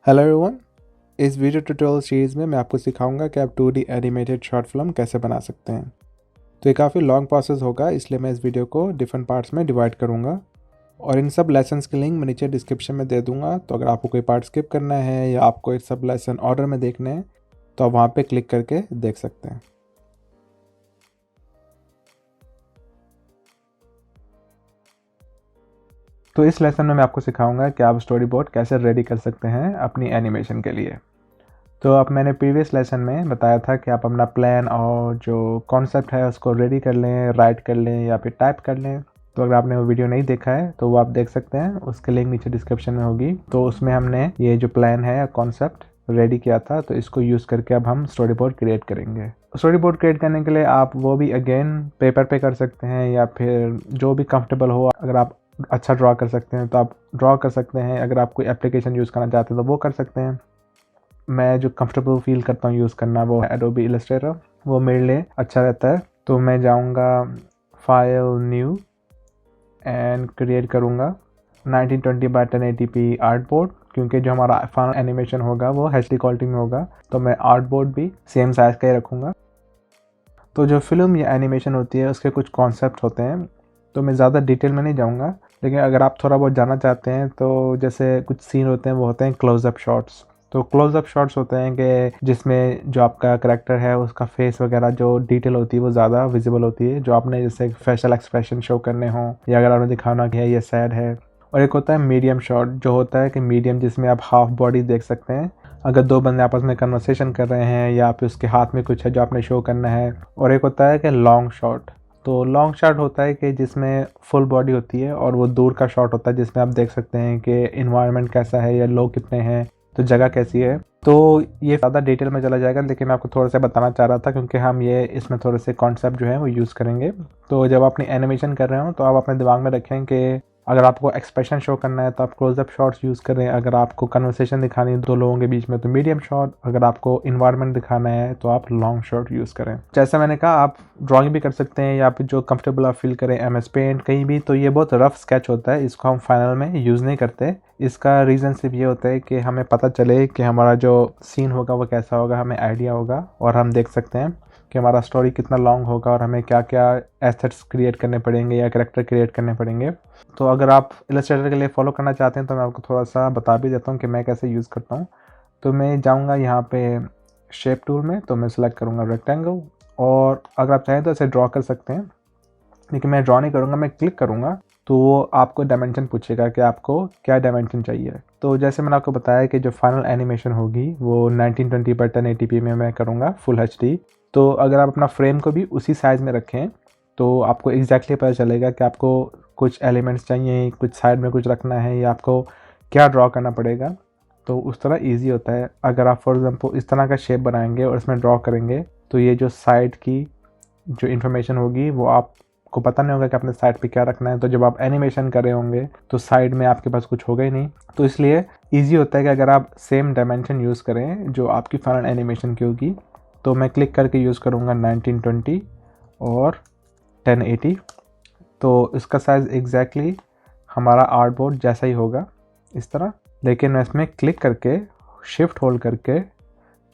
Hello everyone. इस video tutorial series में मैं आपको सिखाऊंगा कि आप 2D एनिमेटेड शॉर्ट फिल्म कैसे बना सकते हैं। तो ये काफ़ी लॉन्ग प्रोसेस होगा, इसलिए मैं इस वीडियो को डिफरेंट पार्ट्स में डिवाइड करूंगा और इन सब लेसन्स के लिंक मैं नीचे डिस्क्रिप्शन में दे दूंगा। तो अगर आपको कोई पार्ट स्किप करना है या आपको ये सब लेसन ऑर्डर में देखने हैं तो आप वहाँ पर क्लिक करके देख सकते हैं। तो इस लेसन में मैं आपको सिखाऊंगा कि आप स्टोरी बोर्ड कैसे रेडी कर सकते हैं अपनी एनिमेशन के लिए। तो अब मैंने प्रीवियस लेसन में बताया था कि आप अपना प्लान और जो कॉन्सेप्ट है उसको रेडी कर लें, राइट कर लें या फिर टाइप कर लें। तो अगर आपने वो वीडियो नहीं देखा है तो वो आप देख सकते हैं, उसके लिंक नीचे डिस्क्रिप्शन में होगी। तो उसमें हमने ये जो प्लान है या कॉन्सेप्ट रेडी किया था, तो इसको यूज़ करके अब हम स्टोरी बोर्ड क्रिएट करेंगे। स्टोरी बोर्ड क्रिएट करने के लिए आप वो भी अगेन पेपर पे कर सकते हैं या फिर जो भी कंफर्टेबल हो। अगर आप अच्छा ड्रॉ कर सकते हैं तो आप ड्रॉ कर सकते हैं, अगर आप कोई एप्लीकेशन यूज़ करना चाहते हैं तो वो कर सकते हैं। मैं जो कंफर्टेबल फील करता हूँ यूज़ करना वो है एडोबी इलस्ट्रेटर, वो मेरे लिए अच्छा रहता है। तो मैं जाऊँगा फाइल न्यू एंड क्रिएट करूँगा 1920 बाय 1080p आर्टबोर्ड, क्योंकि जो हमारा फाइनल एनिमेशन होगा वो HD क्वालिटी में होगा। तो मैं आर्टबोर्ड भी सेम साइज़ का ही रखूँगा। तो जो फिल्म या एनिमेशन होती है उसके कुछ कॉन्सेप्ट होते हैं, तो मैं ज़्यादा डिटेल में नहीं जाऊँगा, लेकिन अगर आप थोड़ा बहुत जानना चाहते हैं तो जैसे कुछ सीन होते हैं वो होते हैं क्लोज़अप शॉट्स। तो क्लोज़अप शॉट्स होते हैं कि जिसमें जो आपका करैक्टर है उसका फेस वगैरह जो डिटेल होती है वो ज़्यादा विजिबल होती है, जो आपने जैसे फेशियल एक्सप्रेशन शो करने हों या अगर आपने दिखाना कि है ये सैड है। और एक होता है मीडियम शॉट, जो होता है कि मीडियम जिसमें आप हाफ बॉडी देख सकते हैं, अगर दो बंदे आपस में कन्वर्सेशन कर रहे हैं या फिर उसके हाथ में कुछ है जो आपने शो करना है। और एक होता है कि लॉन्ग शॉट। तो लॉन्ग शॉट होता है कि जिसमें फुल बॉडी होती है और वो दूर का शॉट होता है जिसमें आप देख सकते हैं कि इन्वायरमेंट कैसा है या लोग कितने हैं, तो जगह कैसी है। तो ये ज़्यादा डिटेल में चला जाएगा, लेकिन मैं आपको थोड़ा सा बताना चाह रहा था क्योंकि हम ये इसमें थोड़े से कॉन्सेप्ट जो है वो यूज़ करेंगे। तो जब अपनी एनिमेशन कर रहे हो तो आप अपने दिमाग में रखें कि अगर आपको एक्सप्रेशन शो करना है तो आप क्लोजअप शॉट्स यूज़ करें, अगर आपको कन्वर्सेशन दिखानी है दो लोगों के बीच में तो मीडियम शॉट, अगर आपको इन्वायरमेंट दिखाना है तो आप लॉन्ग शॉट यूज़ करें। जैसा मैंने कहा, आप ड्राइंग भी कर सकते हैं या फिर जो कंफर्टेबल आप फील करें, MS पेंट कहीं भी। तो ये बहुत रफ स्केच होता है, इसको हम फाइनल में यूज़ नहीं करते। इसका रीज़न सिर्फ ये होता है कि हमें पता चले कि हमारा जो सीन होगा वो कैसा होगा, हमें आइडिया होगा और हम देख सकते हैं कि हमारा स्टोरी कितना लॉन्ग होगा और हमें क्या क्या एसेट्स क्रिएट करने पड़ेंगे या कैरेक्टर क्रिएट करने पड़ेंगे। तो अगर आप इलस्ट्रेटर के लिए फॉलो करना चाहते हैं तो मैं आपको थोड़ा सा बता भी देता हूँ कि मैं कैसे यूज़ करता हूँ। तो मैं जाऊँगा यहाँ पे शेप टूल में, तो मैं सिलेक्ट करूँगा रेक्टेंगल, और अगर आप चाहें तो इसे ड्रॉ कर सकते हैं, लेकिन मैं ड्रॉ नहीं करूँगा, मैं क्लिक करूँगा तो वो आपको डायमेंशन पूछेगा कि आपको क्या डायमेंशन चाहिए। तो जैसे मैंने आपको बताया कि जो फाइनल एनिमेशन होगी वो 1920 बाय 1080p में मैं करूँगा फुल HD। तो अगर आप अपना फ्रेम को भी उसी साइज़ में रखें तो आपको एग्जैक्टली पता चलेगा कि आपको कुछ एलिमेंट्स चाहिए, कुछ साइड में कुछ रखना है या आपको क्या ड्रॉ करना पड़ेगा। तो उस तरह ईजी होता है। अगर आप फॉर एग्जांपल इस तरह का शेप बनाएंगे और इसमें ड्रॉ करेंगे तो ये जो साइड की जो इन्फॉर्मेशन होगी वो आपको पता नहीं होगा कि अपने साइड पे क्या रखना है। तो जब आप एनिमेशन कर रहे होंगे तो साइड में आपके पास कुछ होगा ही नहीं। तो इसलिए ईजी होता है कि अगर आप सेम डायमेंशन यूज़ करें जो आपकी फाइनल एनिमेशन की होगी। तो मैं क्लिक करके यूज़ करूँगा 1920 और 1080। तो इसका साइज़ एग्जैक्टली हमारा आर्टबोर्ड जैसा ही होगा इस तरह, लेकिन मैं इसमें क्लिक करके शिफ्ट होल्ड करके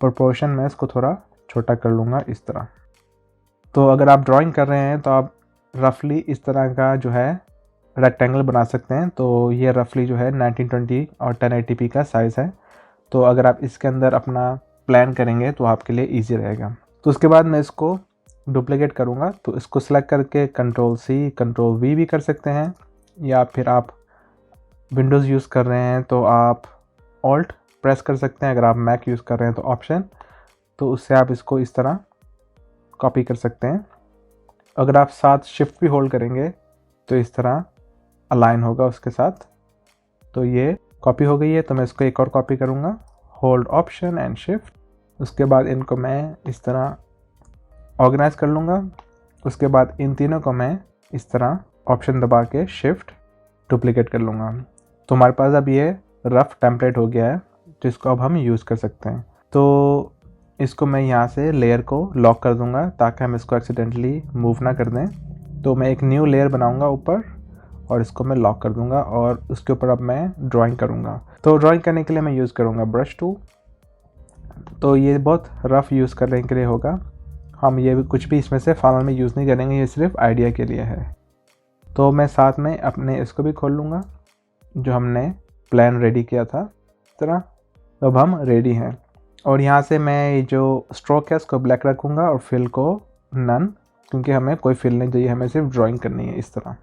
प्रोपोर्शन में इसको थोड़ा छोटा कर लूँगा इस तरह। तो अगर आप ड्राइंग कर रहे हैं तो आप रफली इस तरह का जो है रेक्टेंगल बना सकते हैं। तो ये रफली जो है 1920 और 1080p का साइज़ है। तो अगर आप इसके अंदर अपना प्लान करेंगे तो आपके लिए ईजी रहेगा। तो उसके बाद मैं इसको डुप्लिकेट करूँगा, तो इसको सेलेक्ट करके Ctrl+C Ctrl+V भी कर सकते हैं, या फिर आप विंडोज़ यूज़ कर रहे हैं तो आप ऑल्ट प्रेस कर सकते हैं, अगर आप मैक यूज़ कर रहे हैं तो ऑप्शन। तो उससे आप इसको इस तरह कॉपी कर सकते हैं। अगर आप साथ शिफ्ट भी होल्ड करेंगे तो इस तरह अलाइन होगा उसके साथ। तो ये कॉपी हो गई है। तो मैं इसको एक और कॉपी करूँगा, होल्ड ऑप्शन एंड शिफ्ट। उसके बाद इनको मैं इस तरह ऑर्गेनाइज कर लूँगा। उसके बाद इन तीनों को मैं इस तरह ऑप्शन दबा के शिफ्ट डुप्लिकेट कर लूँगा। तो हमारे पास अब ये रफ टेम्पलेट हो गया है जिसको अब हम यूज़ कर सकते हैं। तो इसको मैं यहाँ से लेयर को लॉक कर दूँगा ताकि हम इसको एक्सीडेंटली मूव ना कर दें। तो मैं एक न्यू लेयर बनाऊँगा ऊपर और इसको मैं लॉक कर दूंगा और उसके ऊपर अब मैं ड्राइंग करूँगा। तो ड्राइंग करने के लिए मैं यूज़ करूँगा ब्रश टूल। तो ये बहुत रफ़ यूज़ करने के लिए होगा, हम ये भी कुछ भी इसमें से फाइनल में यूज़ नहीं करेंगे, ये सिर्फ आइडिया के लिए है। तो मैं साथ में अपने इसको भी खोल लूँगा जो हमने प्लान रेडी किया था इस तरह। तो अब हम रेडी हैं और यहाँ से मैं जो स्ट्रोक है उसको ब्लैक रखूँगा और फिल को नन, क्योंकि हमें कोई फिल नहीं चाहिए, हमें सिर्फ ड्राइंग करनी है इस तरह।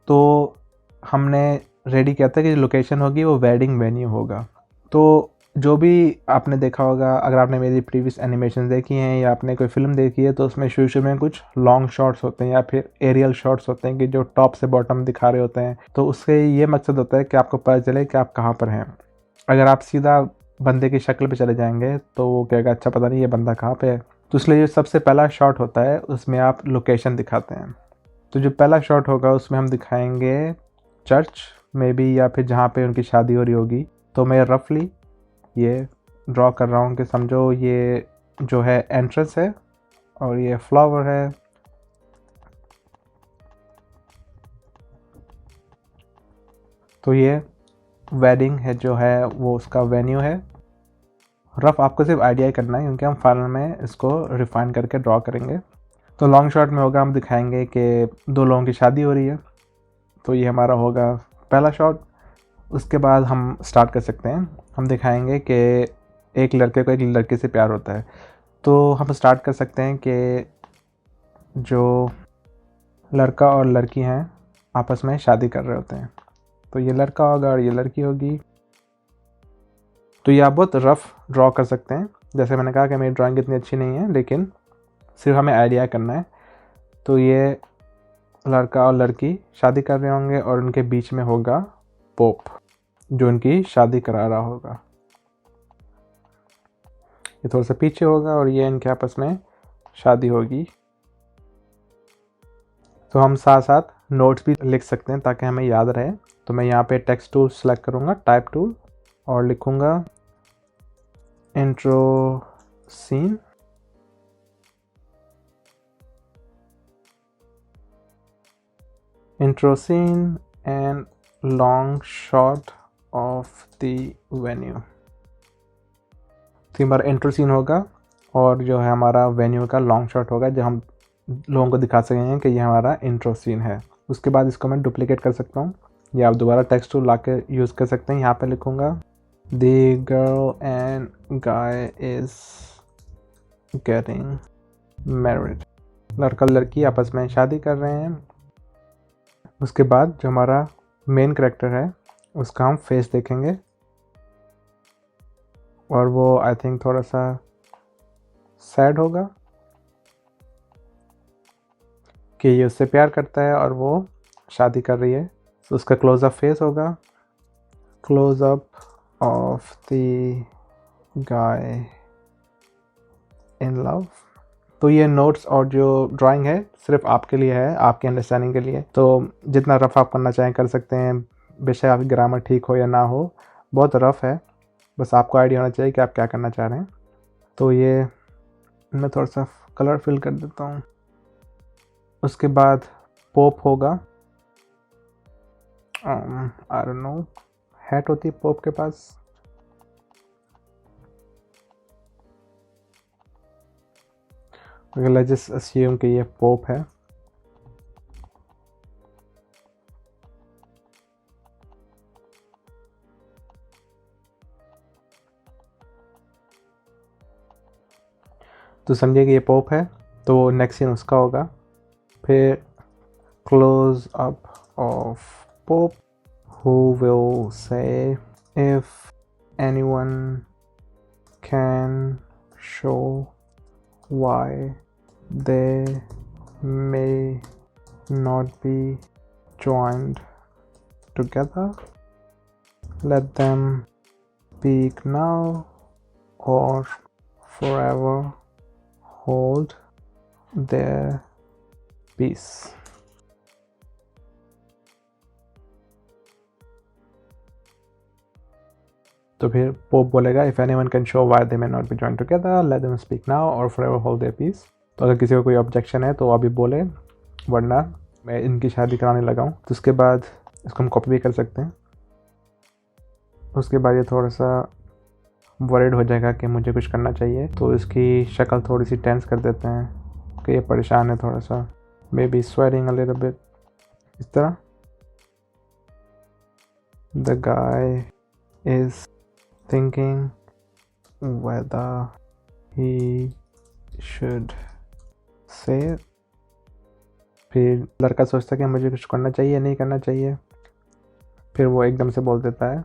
तो हमने रेडी किया था कि लोकेशन होगी वो वेडिंग वेन्यू होगा। तो जो भी आपने देखा होगा, अगर आपने मेरी प्रीवियस एनिमेशन देखी हैं या आपने कोई फिल्म देखी है, तो उसमें शुरू में कुछ लॉन्ग शॉट्स होते हैं या फिर एरियल शॉट्स होते हैं कि जो टॉप से बॉटम दिखा रहे होते हैं। तो उससे ये मकसद होता है कि आपको पता चले कि आप कहाँ पर हैं। अगर आप सीधा बंदे की शक्ल पे चले जाएंगे तो वो कहेगा अच्छा पता नहीं ये बंदा कहाँ पे है। तो इसलिए जो सबसे पहला शॉट होता है उसमें आप लोकेशन दिखाते हैं। तो जो पहला शॉट होगा उसमें हम दिखाएंगे चर्च में भी या फिर जहाँ पे उनकी शादी हो रही होगी। तो मैं रफली ये ड्रॉ कर रहा हूँ कि समझो ये जो है एंट्रेंस है और ये फ्लावर है। तो ये वेडिंग है जो है वो उसका वेन्यू है। रफ आपको सिर्फ आइडिया ही करना है क्योंकि हम फाइनल में इसको रिफाइन करके ड्रॉ करेंगे। तो लॉन्ग शॉट में होगा, हम दिखाएंगे कि दो लोगों की शादी हो रही है। तो ये हमारा होगा पहला शॉट। उसके बाद हम स्टार्ट कर सकते हैं, हम दिखाएंगे कि एक लड़के को एक लड़की से प्यार होता है। तो हम स्टार्ट कर सकते हैं कि जो लड़का और लड़की हैं आपस में शादी कर रहे होते हैं। तो ये लड़का होगा और ये लड़की होगी। तो ये आप बहुत रफ़ ड्रॉ कर सकते हैं। जैसे मैंने कहा कि मेरी ड्राइंग इतनी अच्छी नहीं है, लेकिन सिर्फ हमें आइडिया करना है। तो ये लड़का और लड़की शादी कर रहे होंगे और उनके बीच में होगा पोप जो उनकी शादी करा रहा होगा। ये थोड़ा सा पीछे होगा और ये इनके आपस में शादी होगी। तो हम साथ साथ नोट्स भी लिख सकते हैं ताकि हमें याद रहे। तो मैं यहाँ पे टेक्स्ट टूल सेलेक्ट करूँगा, टाइप टूल, और लिखूँगा intro scene. Intro scene and long shot of the venue. तो हमारा इंट्रो सीन होगा और जो है हमारा वेन्यू का लॉन्ग शॉट होगा, जो हम लोगों को दिखा सकेंगे कि ये हमारा इंट्रो सीन है। उसके बाद इसको मैं डुप्लीकेट कर सकता हूँ या आप दोबारा टेक्स्ट टूल ला के यूज़ कर सकते हैं। यहाँ पे लिखूँगा the girl and guy is getting married. लड़का लड़की आपस में शादी कर रहे हैं। उसके बाद जो हमारा मेन कैरेक्टर है उसका हम फेस देखेंगे और वो आई थिंक थोड़ा सा सैड होगा कि ये उससे प्यार करता है और वो शादी कर रही है। तो उसका क्लोज़अप फेस होगा, close up of the guy in love. तो ये नोट्स और जो ड्राइंग है सिर्फ आपके लिए है, आपके अंडरस्टैंडिंग के लिए। तो जितना रफ़ आप करना चाहें कर सकते हैं, बेशक आपकी ग्रामर ठीक हो या ना हो, बहुत रफ़ है, बस आपको आइडिया होना चाहिए कि आप क्या करना चाह रहे हैं। तो ये मैं थोड़ा सा कलर फिल कर देता हूँ। उसके बाद पोप होगा, आई डोंट नो, हैट होती है पोप के पास। लेट्स जस्ट अस्यूम कि ये पोप है। तो समझिए कि ये पोप है, तो नेक्स्ट सीन उसका होगा। फिर close up of pope who will say if anyone can show why they may not be joined together, let them speak now or forever hold their peace. तो फिर पोप बोलेगा if anyone can show why they may not be join together let them speak now और forever hold their piece. तो अगर किसी को कोई objection है तो अभी बोले, वरना मैं इनकी शादी कराने लगा हूँ। तो उसके बाद इसको हम कॉपी भी कर सकते हैं। उसके बाद ये थोड़ा सा वरीड हो जाएगा कि मुझे कुछ करना चाहिए, तो इसकी शक्ल थोड़ी सी टेंस कर देते हैं कि ये परेशान है थोड़ा सा, may be sweating a little bit, इस तरह। The guy is thinking whether he should say। फिर लड़का सोचता है कि मुझे कुछ करना चाहिए नहीं करना चाहिए, फिर वो एकदम से बोल देता है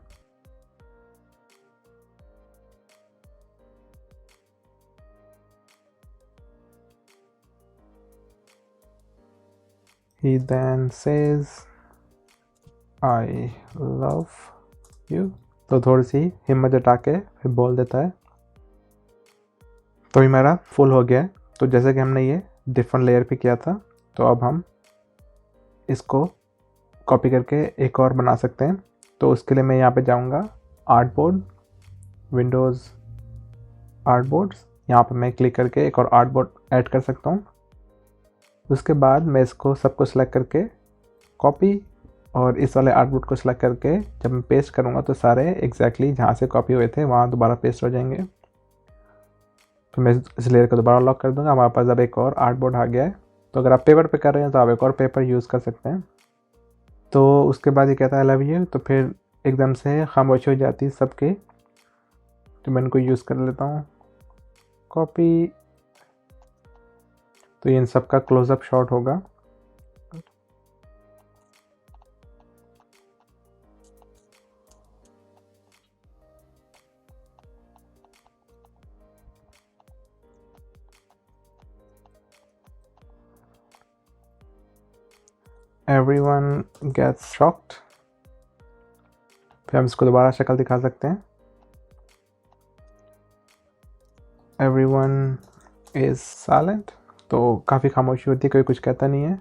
he then says I love you। तो थोड़ी सी हिम्मत जुटा के फिर बोल देता है। तो ये मेरा फुल हो गया है। तो जैसे कि हमने ये डिफरेंट लेयर पे किया था, तो अब हम इसको कॉपी करके एक और बना सकते हैं। तो उसके लिए मैं यहाँ पे जाऊँगा आर्टबोर्ड, विंडोज़ आर्टबोर्ड्स, यहाँ पे मैं क्लिक करके एक और आर्टबोर्ड ऐड कर सकता हूँ। उसके बाद मैं इसको सबको सेलेक्ट करके कॉपी, और इस वाले आर्टबोर्ड को सेलेक्ट करके जब मैं पेस्ट करूँगा तो सारे एग्जैक्टली जहाँ से कॉपी हुए थे वहाँ दोबारा पेस्ट हो जाएंगे। तो मैं इस लेयर को दोबारा लॉक कर दूँगा। हमारे पास अब एक और आर्टबोर्ड आ गया है। तो अगर आप पेपर पे कर रहे हैं तो आप एक और पेपर यूज़ कर सकते हैं। तो उसके बाद ये कहता है लव यू, तो फिर एकदम से खामोशी हो जाती है सबकी। तो मैं इनको यूज़ कर लेता हूँ कॉपी। तो ये इन सब का क्लोजअप शॉट होगा। Everyone gets shocked। फिर हम इसको दोबारा शक्ल दिखा सकते हैं। Everyone is silent। तो काफ़ी खामोशी होती है, कोई कुछ कहता नहीं है।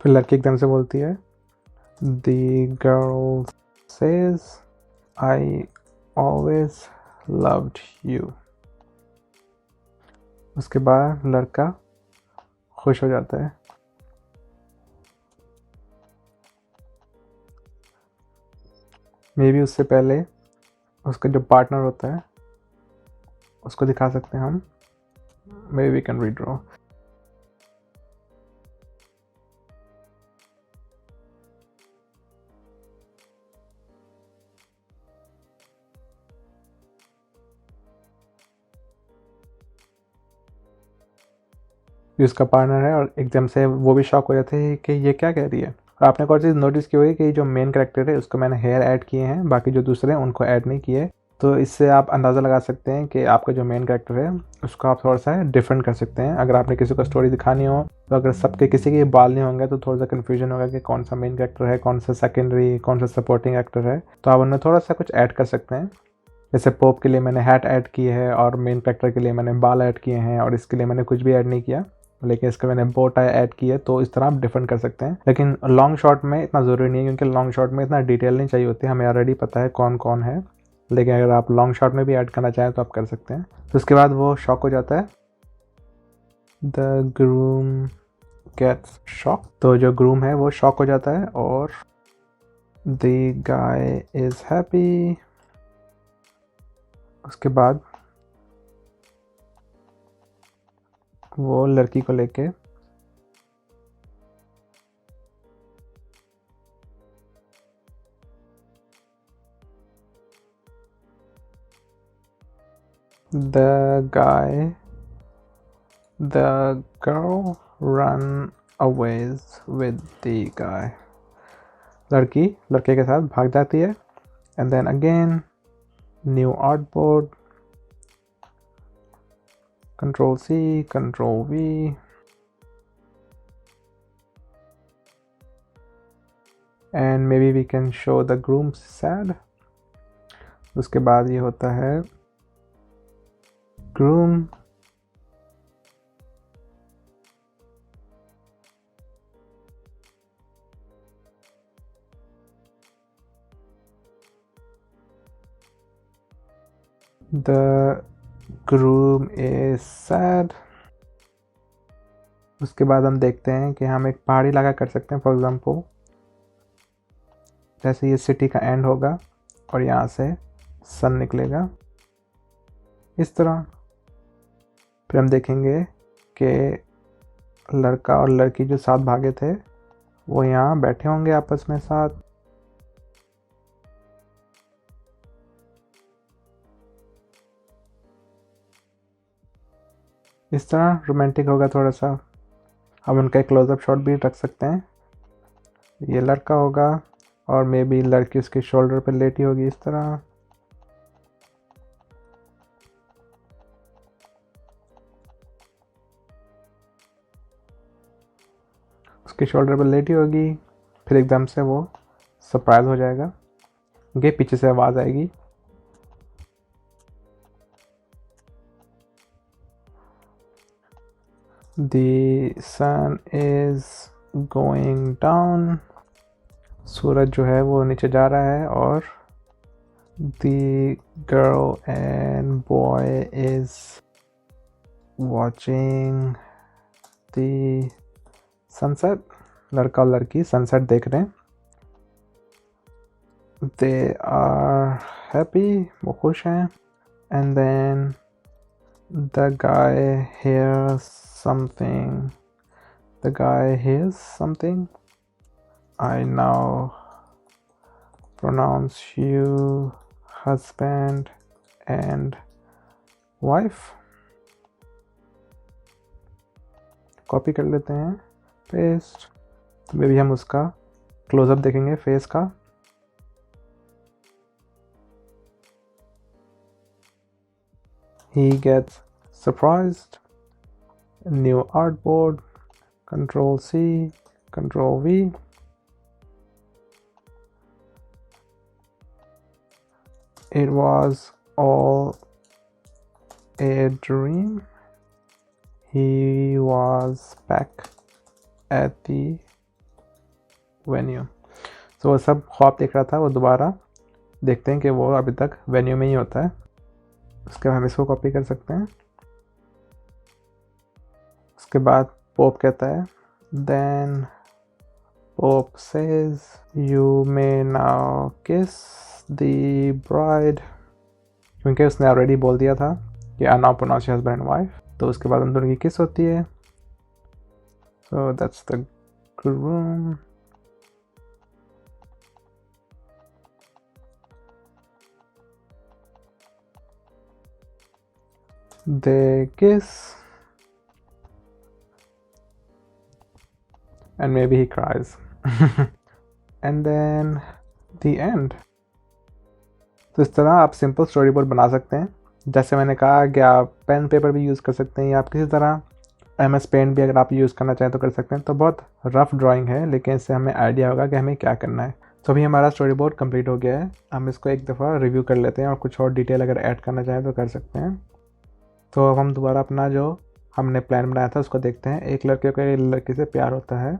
फिर लड़की एकदम से बोलती है The girl says I always loved you। उसके बाद लड़का खुश हो जाता है। मे बी उससे पहले उसका जो पार्टनर होता है उसको दिखा सकते हैं हम। May be can redraw. उसका पार्टनर है और एकदम से वो भी शॉक हो जाते हैं कि ये क्या कह रही है। और आपने एक और चीज़ नोटिस की होगी कि जो मेन कैरेक्टर है उसको मैंने हेयर ऐड किए हैं, बाकी जो दूसरे हैं उनको ऐड नहीं किए। तो इससे आप अंदाज़ा लगा सकते हैं कि आपका जो मेन कैरेक्टर है उसको आप थोड़ा सा डिफरेंट कर सकते हैं। अगर आपने किसी को स्टोरी दिखानी हो तो अगर सबके किसी के बाल नहीं होंगे तो थोड़ा सा कन्फ्यूजन होगा कि कौन सा मेन कैरेक्टर है, कौन सा सेकेंडरी, कौन सा सपोर्टिंग एक्टर है। तो आप उनमें थोड़ा सा कुछ ऐड कर सकते हैं। जैसे पोप के लिए मैंने हैट ऐड की है और मेन कैरेक्टर के लिए मैंने बाल ऐड किए हैं, और इसके लिए मैंने कुछ भी ऐड नहीं किया, लेकिन इसका मैंने बो टाई ऐड की है। तो इस तरह आप डिफरेंट कर सकते हैं। लेकिन लॉन्ग शॉट में इतना ज़रूरी नहीं है, क्योंकि लॉन्ग शॉट में इतना डिटेल नहीं चाहिए होती, हमें ऑलरेडी पता है कौन कौन है। लेकिन अगर आप लॉन्ग शॉट में भी ऐड करना चाहें तो आप कर सकते हैं। तो उसके बाद वो शॉक हो जाता है। The groom gets shock. तो जो ग्रूम है वो शॉक हो जाता है और द गाय इज़ हैप्पी। उसके बाद वो लड़की को लेके the girl run away with the guy। लड़की लड़के के साथ भाग जाती है। and then again new artboard, control C, control V, and maybe we can show the groom sad। उसके बाद ये होता है groom The groom is sad. उसके बाद हम देखते हैं कि हम एक पहाड़ी इलाका कर सकते हैं. फॉर एग्जाम्पल जैसे ये सिटी का एंड होगा और यहाँ से सन निकलेगा इस तरह. फिर हम देखेंगे कि लड़का और लड़की जो साथ भागे थे वो यहाँ बैठे होंगे आपस में साथ. इस तरह रोमांटिक होगा थोड़ा सा. हम उनका एक क्लोजअप शॉट भी रख सकते हैं. ये लड़का होगा और मे बी लड़की उसके शोल्डर पर लेटी होगी इस तरह. उसके शोल्डर पर लेटी होगी. फिर एकदम से वो सरप्राइज हो जाएगा कि पीछे से आवाज़ आएगी. The sun is going down. सूरज जो है वो नीचे जा रहा है और the girl and boy is watching the sunset. लड़का और लड़की सनसेट देख रहे हैं. They are happy. वो खुश हैं. And then the guy hears something. The guy hears something. I now pronounce you husband and wife. Copy कर लेते हैं. पेस्ट. तो मे भी हम उसका क्लोजअप देखेंगे फेस का. He gets surprised. New artboard. Control C. Control V. It was all a dream. He was back at the venue. So वो सब ख्वाब देख रहा था. वो दोबारा देखते हैं कि वो अभी तक वेन्यू में ही होता है. उसके बाद हम इसको कॉपी कर सकते हैं. उसके बाद पोप कहता है then Pope says you may now kiss the bride. क्योंकि उसने ऑलरेडी बोल दिया था कि I now pronounce you husband and wife. तो उसके बाद हम दोनों की किस होती है. So that's the groom. They kiss. And maybe he cries. And then the end. तो इस तरह आप सिंपल स्टोरी बोर्ड बना सकते हैं. जैसे मैंने कहा कि आप पेन पेपर भी यूज़ कर सकते हैं या आप किसी तरह MS पेंट भी अगर आप यूज़ करना चाहें तो कर सकते हैं. तो बहुत रफ ड्राइंग है लेकिन इससे हमें आइडिया होगा कि हमें क्या करना है. तो अभी हमारा स्टोरी बोर्ड कंप्लीट हो गया है. हम इसको एक दफ़ा रिव्यू कर लेते हैं और कुछ और डिटेल अगर ऐड करना चाहें तो कर सकते हैं. तो अब हम दोबारा अपना जो हमने प्लान बनाया था उसको देखते हैं. एक लड़के को एक लड़की से प्यार होता है.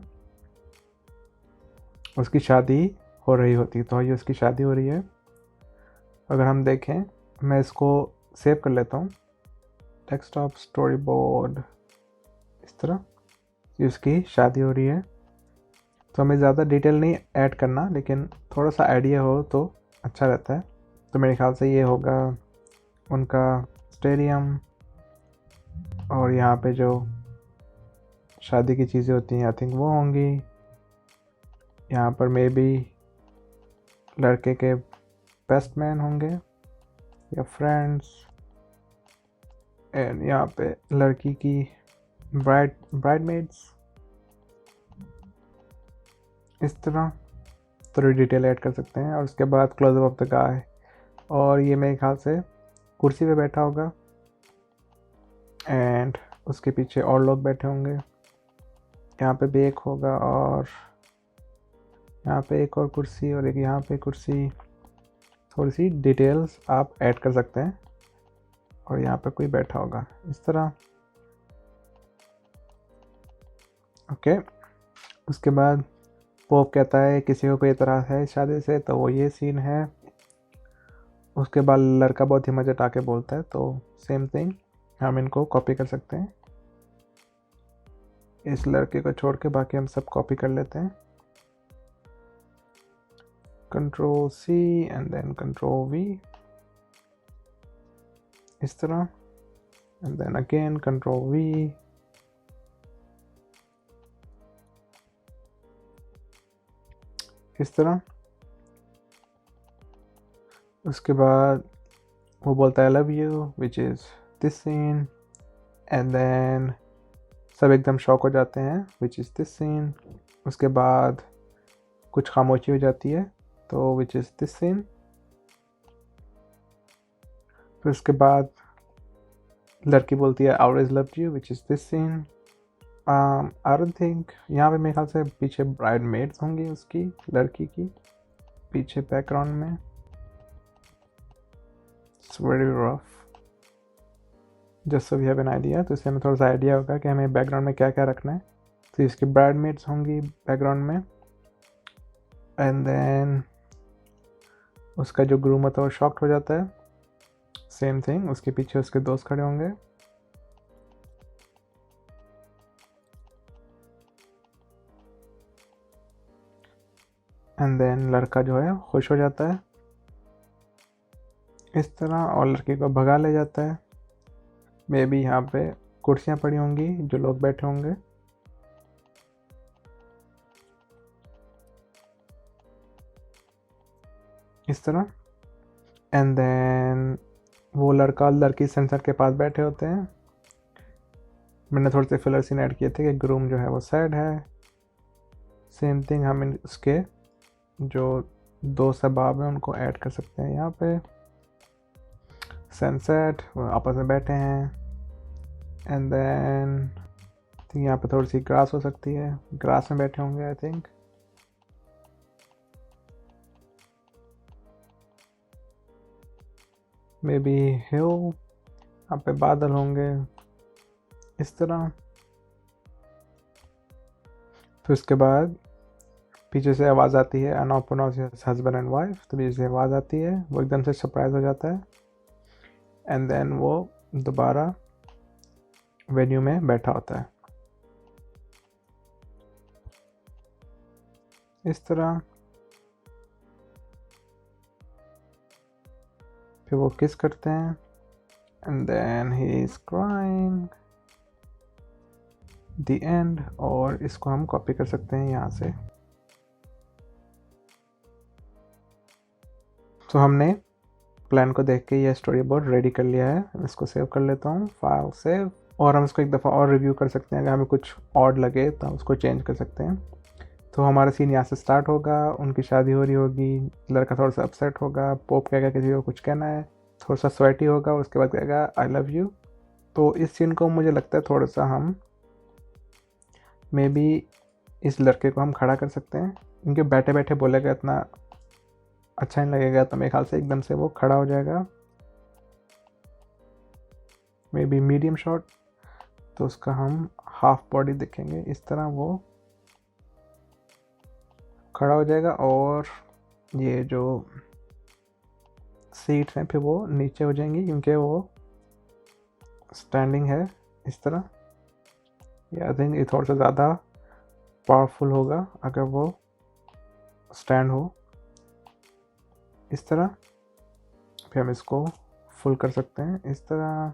उसकी शादी हो रही होती है. तो ये उसकी शादी हो रही है. अगर हम देखें मैं इसको सेव कर लेता हूँ. डेस्कटॉप स्टोरी बोर्ड इस तरह. ये उसकी शादी हो रही है. तो हमें ज़्यादा डिटेल नहीं ऐड करना लेकिन थोड़ा सा आइडिया हो तो अच्छा रहता है. तो मेरे ख्याल से ये होगा उनका स्टेडियम और यहाँ पे जो शादी की चीज़ें होती हैं आई थिंक वो होंगी. यहाँ पर मे बी लड़के के बेस्ट मैन होंगे या फ्रेंड्स. एंड यहाँ पे लड़की की ब्राइडमेड्स इस तरह थोड़ी डिटेल ऐड कर सकते हैं. और उसके बाद क्लोजअप ऑफ द गाय. और ये मेरे ख्याल से कुर्सी पे बैठा होगा एंड उसके पीछे और लोग बैठे होंगे. यहाँ पे भी एक होगा और यहाँ पे एक और कुर्सी और एक यहाँ पे कुर्सी. थोड़ी सी डिटेल्स आप ऐड कर सकते हैं. और यहाँ पे कोई बैठा होगा इस तरह. ओके. उसके बाद पोप कहता है किसी को कोई तरह है शादी से तो वो ये सीन है. उसके बाद लड़का बहुत हिम्मत आके बोलता है, तो सेम थिंग हम इनको कॉपी कर सकते हैं। इस लड़के को छोड़ के बाकी हम सब कॉपी कर लेते हैं। Control C and then control V, इस तरह, and then again control V, इस तरह। उसके बाद वो बोलता है I love you, which is this scene, and then सब एकदम शॉक हो जाते हैं, विच इज़ दिस सीन। उसके बाद कुछ खामोशी हो जाती है, तो विच इज़ दिस सीन। फिर उसके बाद लड़की बोलती है I always loved you, which is this scene. I don't think यहाँ पे मेरे ख्याल से पीछे ब्राइड मेड्स होंगी उसकी, लड़की की, पीछे बैकग्राउंड में। It's very rough, just so we have an idea. तो इससे हमें थोड़ा सा आइडिया होगा कि हमें बैकग्राउंड में क्या क्या रखना है। तो इसकी ब्राइड मेड्स होंगी बैकग्राउंड में, एंड देन उसका जो ग्रूम होता है वो शॉक्ड हो जाता है, सेम थिंग। उसके पीछे उसके दोस्त खड़े होंगे, एंड देन लड़का जो है खुश हो जाता है इस तरह, और लड़की को भगा ले जाता है। मे बी यहाँ पे कुर्सियाँ पड़ी होंगी, जो लोग बैठे होंगे, इस तरह। एंड देन वो लड़का और लड़की सेंसर के पास बैठे होते हैं। मैंने थोड़े से फिलर सीन ऐड किए थे कि ग्रूम जो है वो सैड है। सेम थिंग हम उसके जो दो सबाब हैं उनको ऐड कर सकते हैं यहाँ पे। सनसेट, वो आपस में बैठे हैं, एंड देन यहाँ पे थोड़ी सी ग्रास हो सकती है, ग्रास में बैठे होंगे आई थिंक। मे बी हिल, यहाँ पे बादल होंगे, इस तरह। फिर उसके बाद पीछे से आवाज़ आती है अनऑर्गेनाइज्ड हस्बैंड एंड वाइफ। तो पीछे से आवाज़ आती है, वो एकदम से सरप्राइज हो जाता है, एंड देन वो दोबारा वेन्यू में बैठा होता है, इस तरह। फिर वो किस करते हैं, and then he is crying, the end. और इसको हम कॉपी कर सकते हैं यहाँ से। तो हमने प्लान को देख के ये स्टोरी बोर्ड रेडी कर लिया है। इसको सेव कर लेता हूँ, फाइल सेव। और हम इसको एक दफ़ा और रिव्यू कर सकते हैं, अगर हमें कुछ ऑड लगे तो हम उसको चेंज कर सकते हैं। तो हमारा सीन यहाँ से स्टार्ट होगा, उनकी शादी हो रही होगी, लड़का थोड़ा सा अपसेट होगा, पोप कहेगा किसी को कुछ कहना है, थोड़ा सा स्वेटी होगा, उसके बाद कहेगा आई लव यू। तो इस सीन को मुझे लगता है थोड़ा सा हम मे बी इस लड़के को हम खड़ा कर सकते हैं, क्योंकि बैठे बैठे बोलेगा इतना अच्छा नहीं लगेगा, तो मेरे ख्याल से एकदम से वो खड़ा हो जाएगा। मे बी मीडियम शॉट, तो उसका हम हाफ बॉडी देखेंगे, इस तरह वो खड़ा हो जाएगा। और ये जो सीट्स हैं फिर वो नीचे हो जाएंगी, क्योंकि वो स्टैंडिंग है, इस तरह। आई थिंक ये थोड़ा सा ज़्यादा पावरफुल होगा अगर वो स्टैंड हो, इस तरह। फिर हम इसको फुल कर सकते हैं, इस तरह।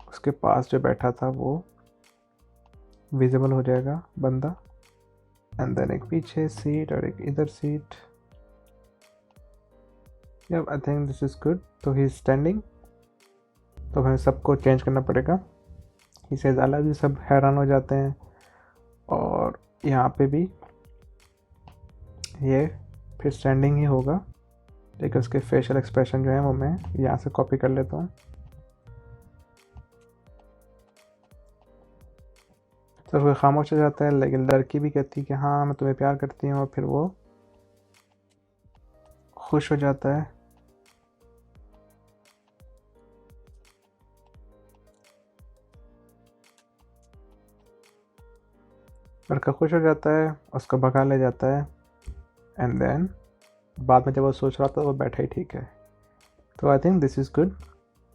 उसके पास जो बैठा था वो विजिबल हो जाएगा बंदा, एंड देन एक पीछे सीट और एक इधर seat. I think this is good. तो ही इज स्टैंडिंग, तो हमें सबको चेंज करना पड़ेगा। He says I love you, सब हैरान हो जाते हैं। और यहाँ पे भी ये फिर स्टैंडिंग ही होगा, लेकिन उसके फेशियल एक्सप्रेशन जो है वो मैं यहाँ से कॉपी कर लेता हूँ। तो वो खामोश हो जाता है, लेकिन लड़की भी कहती है कि हाँ मैं तुम्हें प्यार करती हूँ, और फिर वो खुश हो जाता है। लड़का खुश हो जाता है, उसको भगा ले जाता है, एंड देन बाद में जब वो सोच रहा था वो बैठा ही ठीक है। तो I think this is good,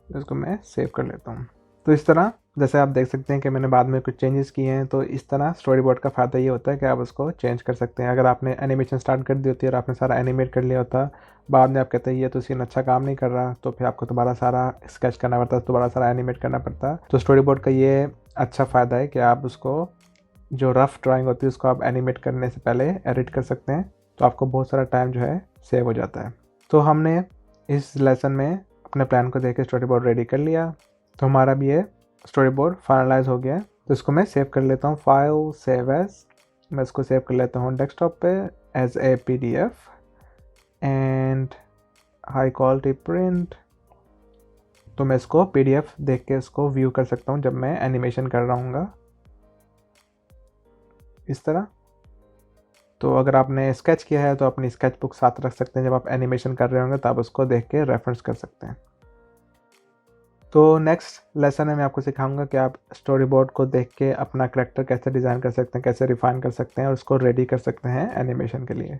इसको मैं सेव कर लेता हूँ। तो इस तरह जैसे आप देख सकते हैं कि मैंने बाद में कुछ चेंजेस किए हैं, तो इस तरह स्टोरी बोर्ड का फ़ायदा ये होता है कि आप उसको चेंज कर सकते हैं। अगर आपने एनिमेशन स्टार्ट कर दी होती है और आपने सारा एनिमेट कर लिया होता, बाद में आप कहते हैं ये तो सीन अच्छा काम नहीं कर रहा, तो फिर आपको दोबारा सारा स्केच करना पड़ता, दोबारा सारा एनिमेट करना पड़ता। तो स्टोरी बोर्ड का ये अच्छा फ़ायदा है कि आप उसको जो रफ़ ड्राइंग होती है उसको आप एनिमेट करने से पहले एडिट कर सकते हैं, तो आपको बहुत सारा टाइम जो है सेव हो जाता है। तो हमने इस लेसन में अपने प्लान को देख के स्टोरी बोर्ड रेडी कर लिया, तो हमारा भी ये स्टोरी बोर्ड फाइनलाइज हो गया है। तो इसको मैं सेव कर लेता हूँ, फाइल सेव एज, मैं इसको सेव कर लेता हूँ डेस्कटॉप पे as a PDF and high quality print. तो मैं इसको PDF देख के इसको व्यू कर सकता हूँ जब मैं एनिमेशन कर रहा हूँ इस तरह। तो अगर आपने स्केच किया है तो अपनी स्केच बुक साथ रख सकते हैं, जब आप एनिमेशन कर रहे होंगे तो आप उसको देख के रेफरेंस कर सकते हैं। तो नेक्स्ट लेसन में मैं आपको सिखाऊंगा कि आप स्टोरी बोर्ड को देख के अपना करैक्टर कैसे डिज़ाइन कर सकते हैं, कैसे रिफाइन कर सकते हैं और उसको रेडी कर सकते हैं एनिमेशन के लिए।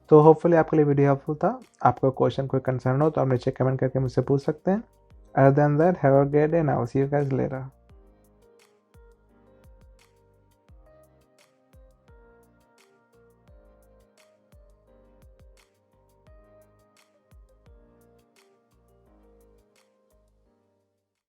तो होपफुली आपके लिए वीडियो हेल्पफुल था। आपको क्वेश्चन कोई कंसर्न हो तो आप नीचे कमेंट करके मुझसे पूछ सकते हैं। Other than that, have a great day, now see you guys later.